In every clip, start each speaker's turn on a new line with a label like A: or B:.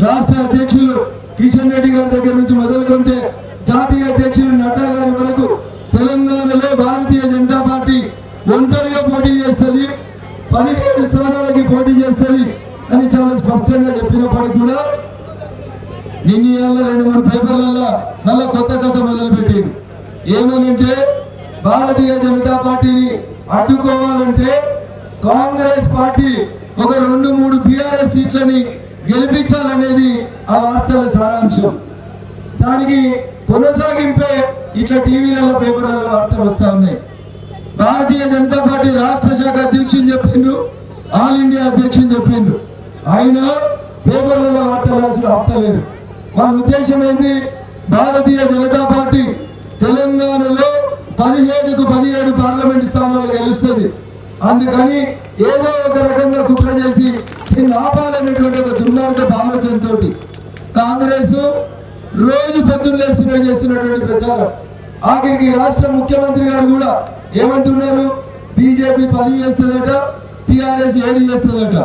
A: రాష్ట్ర అధ్యక్షులు కిషన్ రెడ్డి గారి దగ్గర నుంచి మొదలుకుంటే జాతీయ అధ్యక్షులు నడ్డా గారి వరకు తెలంగాణలో భారతీయ జనతా పార్టీ ఒంటరిగా పోటీ చేస్తుంది, 17 స్థానాలకి పోటీ చేస్తుంది అని చాలా స్పష్టంగా చెప్పినప్పటికీ కూడా నిన్న 2-3 పేపర్లలో మళ్ళీ కొత్త కథ మొదలుపెట్టారు. ఏమనంటే భారతీయ జనతా పార్టీని అడ్డుకోవాలంటే కాంగ్రెస్ పార్టీ ఒక 2-3 బీఆర్ఎస్ సీట్లని గెలిపించాలనేది ఆ వార్తల సారాంశం. దానికి కొనసాగింపే ఇట్లా టీవీలలో పేపర్లలో వార్తలు వస్తూ ఉన్నాయి. భారతీయ జనతా పార్టీ రాష్ట్ర శాఖ అధ్యక్షులు చెప్పిండ్రు, ఆల్ ఇండియా అధ్యక్షులు చెప్పిండ్రు, ఆయన పేపర్లలో వార్తలు రాసుడు ఆపుతలేరు. వాళ్ళ ఉద్దేశం ఏంది? భారతీయ జనతా పార్టీ తెలంగాణలో 17కు 17 పార్లమెంట్ స్థానాలు గెలుస్తుంది, అందుకని ఏదో ఒక రకంగా కుట్ర చేసి దీన్ని ఆపాలనేటువంటి ఒక దుర్మార్గ ఆలోచనతో కాంగ్రెస్ రోజు పొద్దున్న చేస్తున్నటువంటి ప్రచారం. ఆఖరికి రాష్ట్ర ముఖ్యమంత్రి గారు కూడా ఏమంటున్నారు? బీజేపీ 10 చేస్తుందట, టీఆర్ఎస్ 7 చేస్తుందట.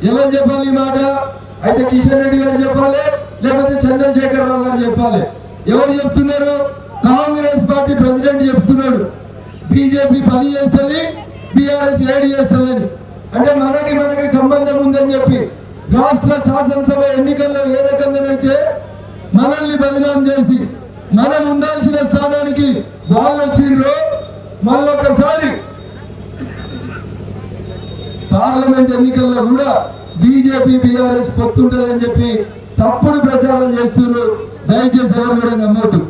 A: ఎవరు చెప్పాలి ఈ మాట? అయితే కిషన్ రెడ్డి గారు చెప్పాలి, లేకపోతే చంద్రశేఖరరావు గారు చెప్పాలి. ఎవరు చెప్తున్నారు? కాంగ్రెస్ పార్టీ ప్రెసిడెంట్ చెప్తున్నాడు బీజేపీ 10 చేస్తుంది, బీఆర్ఎస్ 7 చేస్తుందని. అంటే మనకి సంబంధం ఉందని చెప్పి రాష్ట్ర శాసనసభ ఎన్నికల్లో ఏ రకంగానైతే మనల్ని బదనాం చేసి మనం ఉండాల్సిన స్థానానికి వాళ్ళు వచ్చిండ్రో, మళ్ళొకసారి పార్లమెంట్ ఎన్నికల్లో కూడా బీజేపీ బీఆర్ఎస్ పొత్తుంటుందని చెప్పి తప్పుడు ప్రచారం చేస్తున్నారు. దయచేసి ఎవరు కూడా నమ్మొద్దు.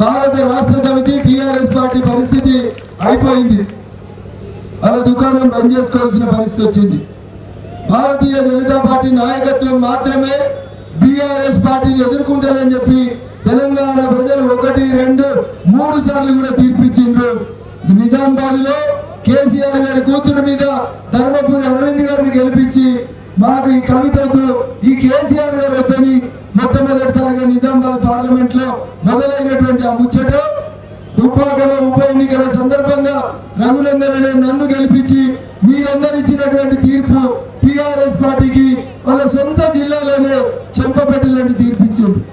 A: భారత రాష్ట్ర సమితి టీఆర్ఎస్ పార్టీ పరిస్థితి అయిపోయింది. వాళ్ళ దుకాణం బంద్ చేసుకోవాల్సిన పరిస్థితి వచ్చింది. భారతీయ జనతా పార్టీ నాయకత్వం మాత్రమే బీఆర్ఎస్ పార్టీని ఎదుర్కొంటుందని చెప్పి తెలంగాణ ప్రజలు 1, 2, 3 సార్లు కూడా తీర్పిచ్చిండ్రు. నిజామాబాద్ లో కేసీఆర్ గారి కూతురు మీద ధర్మపురి అరవింద్ గారిని గెలిపించి మాకు ఈ కవితతో ఈ కేసీఆర్ గారు వద్దని మొట్టమొదటిసారిగా నిజామాబాద్ పార్లమెంట్ లో మొదలైనటువంటి ఆ ముచ్చట దుబ్బాకలో ఉప ఎన్నికల సందర్భంగా రఘునందన్ అనే నన్ను గెలిపించి మీరందరూ ఇచ్చినటువంటి తీర్పు టీఆర్ఎస్ పార్టీకి వాళ్ళ సొంత జిల్లాలోనే చెంపపెట్టినట్టు తీర్పిచ్చింది.